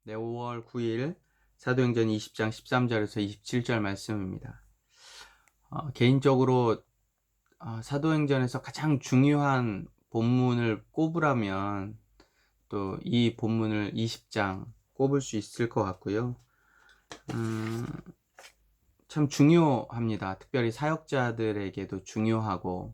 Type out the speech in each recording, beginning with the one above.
네, 5월 9일 사도행전 20장 13절에서 27절 말씀입니다. 개인적으로 사도행전에서 가장 중요한 본문을 꼽으라면 또 이 본문을 20장 꼽을 수 있을 것 같고요. 참 중요합니다. 특별히 사역자들에게도 중요하고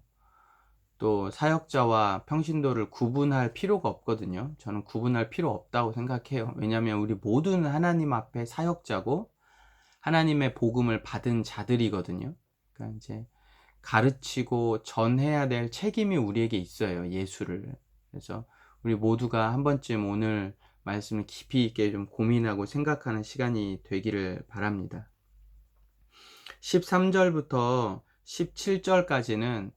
또 사역자와 평신도를 구분할 필요가 없거든요. 저는 구분할 필요 없다고 생각해요. 왜냐하면 우리 모두는 하나님 앞에 사역자고 하나님의 복음을 받은 자들이거든요. 그러니까 이제 가르치고 전해야 될 책임이 우리에게 있어요. 예수를. 그래서 우리 모두가 한 번쯤 오늘 말씀을 깊이 있게 좀 고민하고 생각하는 시간이 되기를 바랍니다. 13절부터 17절까지는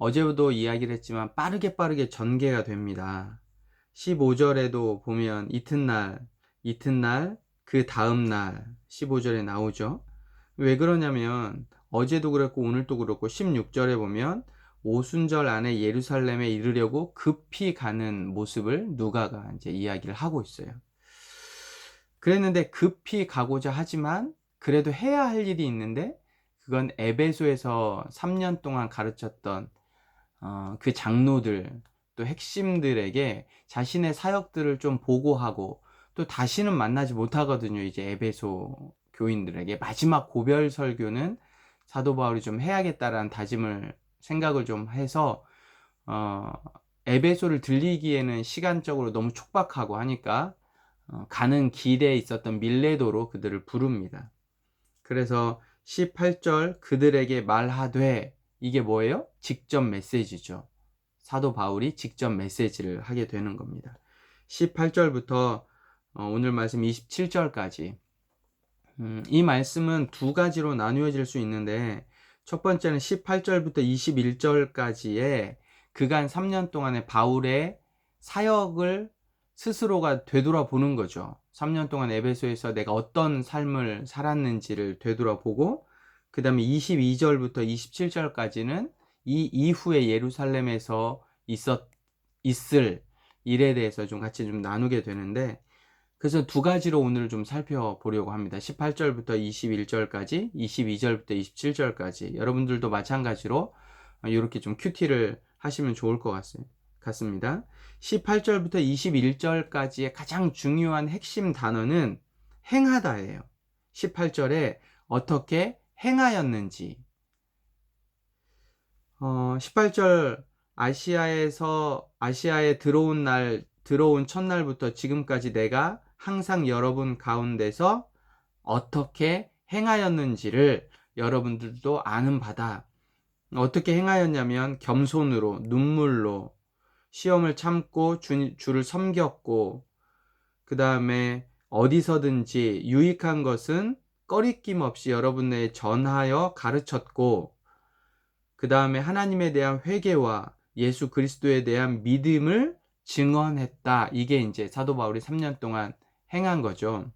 어제도 이야기를 했지만 빠르게 전개가 됩니다. 15절에도 보면 이튿날, 그 다음날 15절에 나오죠. 왜 그러냐면 어제도 그렇고 오늘도 그렇고 16절에 보면 오순절 안에 예루살렘에 이르려고 급히 가는 모습을 누가가 이제 이야기를 하고 있어요. 그랬는데 급히 가고자 하지만 그래도 해야 할 일이 있는데 그건 에베소에서 3년 동안 가르쳤던 그 장로들 또 핵심들에게 자신의 사역들을 좀 보고하고 또 다시는 만나지 못하거든요. 이제 에베소 교인들에게 마지막 고별 설교는 사도 바울이 좀 해야겠다라는 다짐을 생각을 좀 해서 어, 에베소를 들리기에는 시간적으로 너무 촉박하고 하니까 가는 길에 있었던 밀레도로 그들을 부릅니다. 그래서 18절 그들에게 말하되, 이게 뭐예요? 직접 메시지죠. 사도 바울이 직접 메시지를 하게 되는 겁니다. 18절부터 오늘 말씀 27절까지 이 말씀은 두 가지로 나누어질 수 있는데 첫 번째는 18절부터 21절까지의 그간 3년 동안의 바울의 사역을 스스로가 되돌아보는 거죠. 3년 동안 에베소에서 내가 어떤 삶을 살았는지를 되돌아보고 그 다음에 22절부터 27절까지는 이 이후에 예루살렘에서 있을 일에 대해서 좀 같이 좀 나누게 되는데 그래서 두 가지로 오늘 좀 살펴보려고 합니다. 18절부터 21절까지, 22절부터 27절까지. 여러분들도 마찬가지로 이렇게 좀 큐티를 하시면 좋을 것 같습니다. 18절부터 21절까지의 가장 중요한 핵심 단어는 행하다예요. 18절에 어떻게 행하였는지. 18절 아시아에 들어온 첫날부터 지금까지 내가 항상 여러분 가운데서 어떻게 행하였는지를 여러분들도 아는 바다. 어떻게 행하였냐면 겸손으로, 눈물로, 시험을 참고 주를 섬겼고, 그 다음에 어디서든지 유익한 것은 꺼리낌 없이 여러분에 전하여 가르쳤고, 그 다음에 하나님에 대한 회개와 예수 그리스도에 대한 믿음을 증언했다. 이게 이제 사도 바울이 3년 동안 행한 거죠.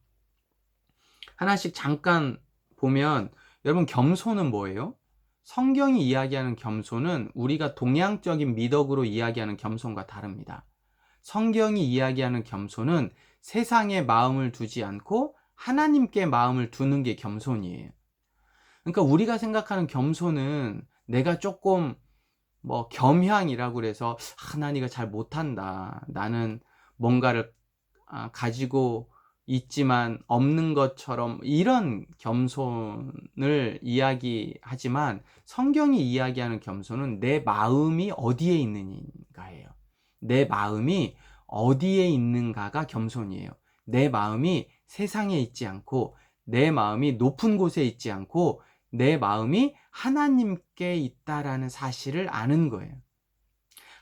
하나씩 잠깐 보면 여러분 겸손은 뭐예요? 성경이 이야기하는 겸손은 우리가 동양적인 미덕으로 이야기하는 겸손과 다릅니다. 성경이 이야기하는 겸손은 세상에 마음을 두지 않고 하나님께 마음을 두는 게 겸손이에요. 그러니까 우리가 생각하는 겸손은 내가 조금 뭐 겸향이라고 그래서 나 이거 잘 못한다. 나는 뭔가를 가지고 있지만 없는 것처럼 이런 겸손을 이야기하지만 성경이 이야기하는 겸손은 내 마음이 어디에 있는가예요. 내 마음이 어디에 있는가가 겸손이에요. 내 마음이 세상에 있지 않고 내 마음이 높은 곳에 있지 않고 내 마음이 하나님께 있다라는 사실을 아는 거예요.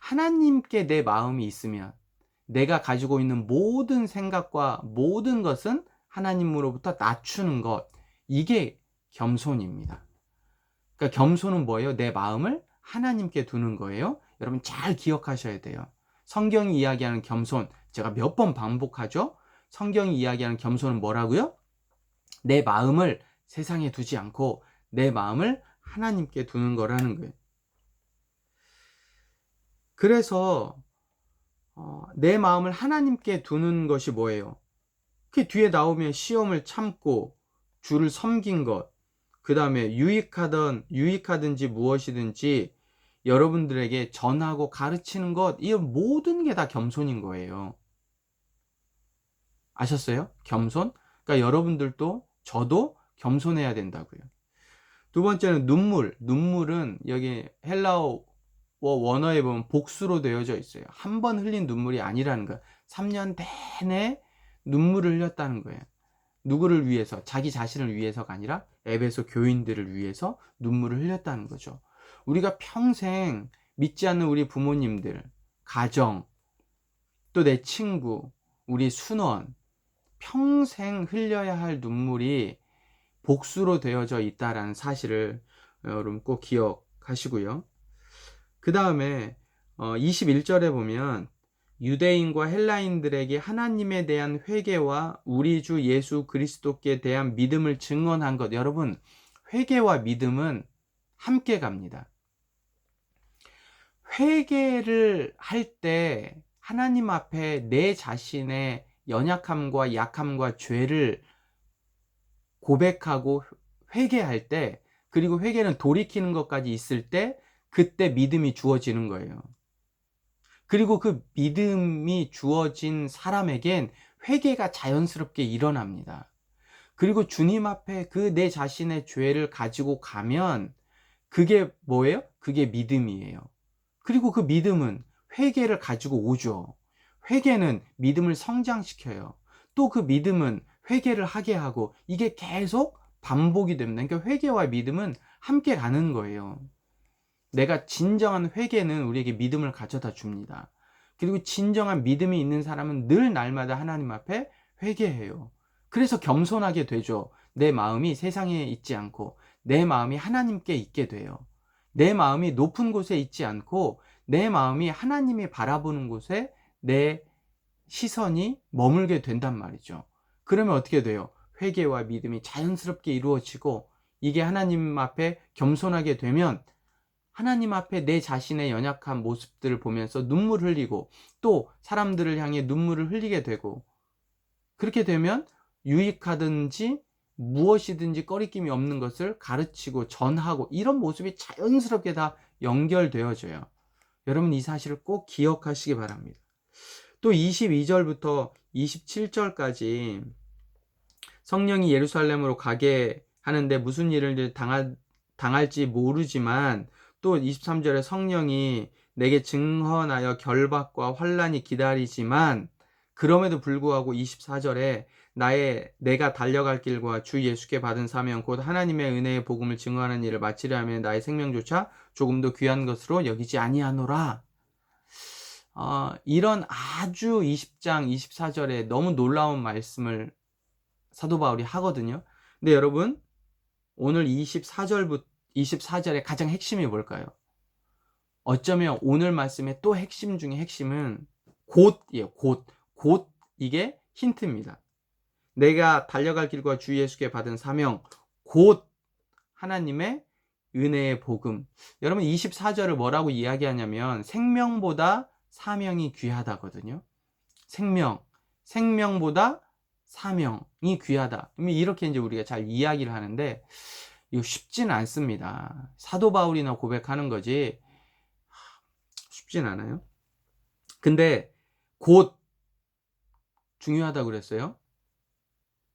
하나님께 내 마음이 있으면 내가 가지고 있는 모든 생각과 모든 것은 하나님으로부터 낮추는 것. 이게 겸손입니다. 그러니까 겸손은 뭐예요? 내 마음을 하나님께 두는 거예요. 여러분 잘 기억하셔야 돼요. 성경이 이야기하는 겸손, 제가 몇 번 반복하죠? 성경이 이야기하는 겸손은 뭐라고요? 내 마음을 세상에 두지 않고 내 마음을 하나님께 두는 거라는 거예요. 그래서 내 마음을 하나님께 두는 것이 뭐예요? 그 뒤에 나오면 시험을 참고 주를 섬긴 것, 그 다음에 유익하든지 무엇이든지 여러분들에게 전하고 가르치는 것, 이 모든 게 다 겸손인 거예요. 아셨어요? 겸손? 그러니까 여러분들도 저도 겸손해야 된다고요. 두 번째는 눈물. 눈물은 여기 헬라어 원어에 보면 복수로 되어져 있어요. 한 번 흘린 눈물이 아니라는 거예요. 3년 내내 눈물을 흘렸다는 거예요. 누구를 위해서? 자기 자신을 위해서가 아니라 에베소 교인들을 위해서 눈물을 흘렸다는 거죠. 우리가 평생 믿지 않는 우리 부모님들, 가정, 또 내 친구, 우리 순원, 평생 흘려야 할 눈물이 복수로 되어져 있다라는 사실을 여러분 꼭 기억하시고요. 그 다음에 21절에 보면 유대인과 헬라인들에게 하나님에 대한 회개와 우리 주 예수 그리스도께 대한 믿음을 증언한 것. 여러분, 회개와 믿음은 함께 갑니다. 회개를 할 때 하나님 앞에 내 자신의 연약함과 약함과 죄를 고백하고 회개할 때, 그리고 회개는 돌이키는 것까지 있을 때, 그때 믿음이 주어지는 거예요. 그리고 그 믿음이 주어진 사람에겐 회개가 자연스럽게 일어납니다. 그리고 주님 앞에 그 내 자신의 죄를 가지고 가면 그게 뭐예요? 그게 믿음이에요. 그리고 그 믿음은 회개를 가지고 오죠. 회개는 믿음을 성장시켜요. 또 그 믿음은 회개를 하게 하고, 이게 계속 반복이 됩니다. 그러니까 회개와 믿음은 함께 가는 거예요. 내가 진정한 회개는 우리에게 믿음을 가져다 줍니다. 그리고 진정한 믿음이 있는 사람은 늘 날마다 하나님 앞에 회개해요. 그래서 겸손하게 되죠. 내 마음이 세상에 있지 않고 내 마음이 하나님께 있게 돼요. 내 마음이 높은 곳에 있지 않고 내 마음이 하나님이 바라보는 곳에 내 시선이 머물게 된단 말이죠. 그러면 어떻게 돼요? 회개와 믿음이 자연스럽게 이루어지고, 이게 하나님 앞에 겸손하게 되면 하나님 앞에 내 자신의 연약한 모습들을 보면서 눈물 흘리고, 또 사람들을 향해 눈물을 흘리게 되고, 그렇게 되면 유익하든지 무엇이든지 꺼리낌이 없는 것을 가르치고 전하고, 이런 모습이 자연스럽게 다 연결되어져요. 여러분, 이 사실을 꼭 기억하시기 바랍니다. 또 22절부터 27절까지 성령이 예루살렘으로 가게 하는데 무슨 일을 당할지 모르지만, 또 23절에 성령이 내게 증언하여 결박과 환난이 기다리지만, 그럼에도 불구하고 24절에 내가 달려갈 길과 주 예수께 받은 사명 곧 하나님의 은혜의 복음을 증언하는 일을 마치려 하면 나의 생명조차 조금도 귀한 것으로 여기지 아니하노라. 이런 아주 20장 24절에 너무 놀라운 말씀을 사도 바울이 하거든요. 근데 여러분, 오늘 24절의 가장 핵심이 뭘까요? 어쩌면 오늘 말씀의 또 핵심 중에 핵심은 곧이에요. 곧 이게 힌트입니다. 내가 달려갈 길과 주 예수께 받은 사명, 곧 하나님의 은혜의 복음. 여러분, 24절을 뭐라고 이야기하냐면 생명보다 사명이 귀하다거든요. 생명보다 사명이 귀하다. 이렇게 이제 우리가 잘 이야기를 하는데, 이거 쉽지는 않습니다. 사도 바울이나 고백하는 거지 쉽진 않아요. 근데 곧 중요하다고 그랬어요.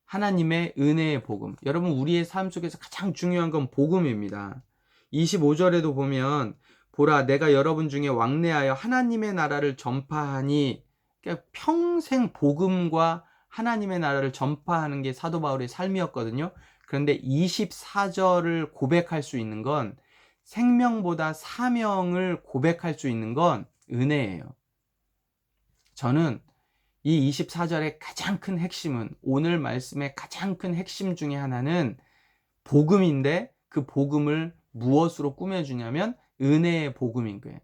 하나님의 은혜의 복음. 여러분, 우리의 삶 속에서 가장 중요한 건 복음입니다. 25절에도 보면 보라 내가 여러분 중에 왕래하여 하나님의 나라를 전파하니, 그러니까 평생 복음과 하나님의 나라를 전파하는 게 사도 바울의 삶이었거든요. 그런데 24절을 고백할 수 있는 건, 생명보다 사명을 고백할 수 있는 건 은혜예요. 저는 이 24절의 가장 큰 핵심은, 오늘 말씀의 가장 큰 핵심 중에 하나는 복음인데, 그 복음을 무엇으로 꾸며주냐면 은혜의 복음인 거예요.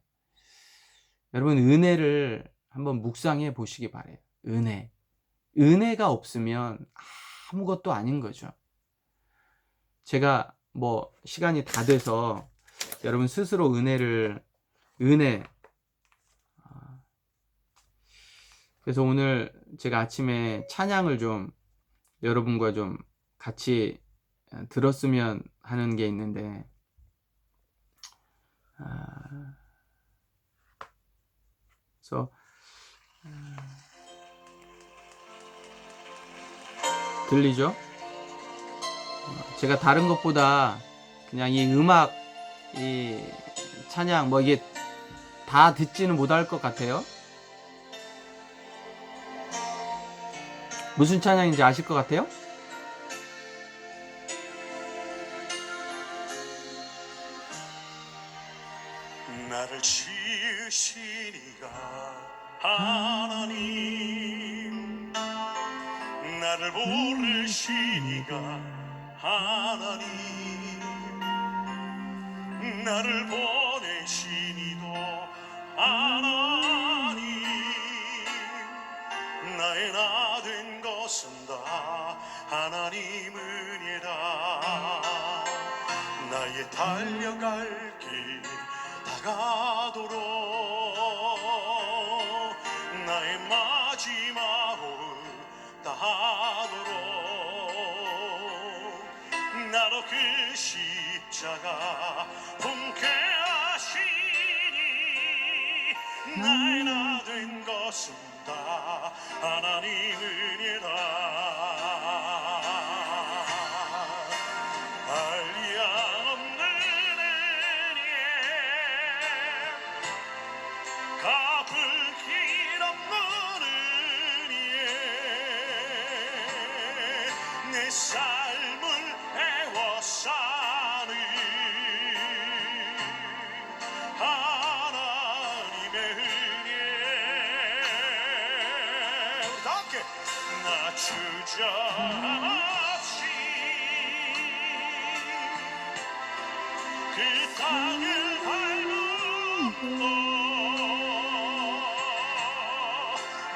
여러분, 은혜를 한번 묵상해 보시기 바래요. 은혜가 없으면 아무것도 아닌 거죠. 제가 시간이 다 돼서 여러분 스스로 그래서 오늘 제가 아침에 찬양을 좀 여러분과 좀 같이 들었으면 하는 게 있는데, 그래서 들리죠? 제가 다른 것보다 그냥 이 음악, 이 찬양 뭐 이게 다 듣지는 못할 것 같아요. 무슨 찬양인지 아실 것 같아요? 나를 지으신 이가 하나님, 나를 부르신 이가 하나님, 나를 보내신 이도 하나님, 나의 나 된 것은 다 하나님 은혜다. 나의 달려갈 길 다가도록 나의 마지막 호흡 다하도록 나로 그 십자가 품게 하시니 나의 나 된 것은 다 하나님 은혜다. 한량없는 은혜 갚을 길 없는 은혜 내 삶을 애워싸는 하나님의 은혜. 우리 다 함께 나 주저없이 그 땅을 밟고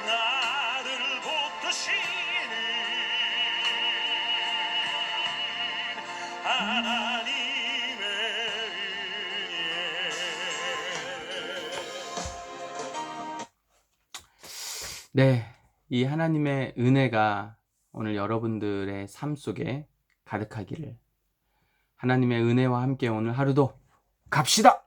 나를 붙드시는 하나님의 은혜. 네, 이 하나님의 은혜가 오늘 여러분들의 삶 속에 가득하기를, 하나님의 은혜와 함께 오늘 하루도 갑시다!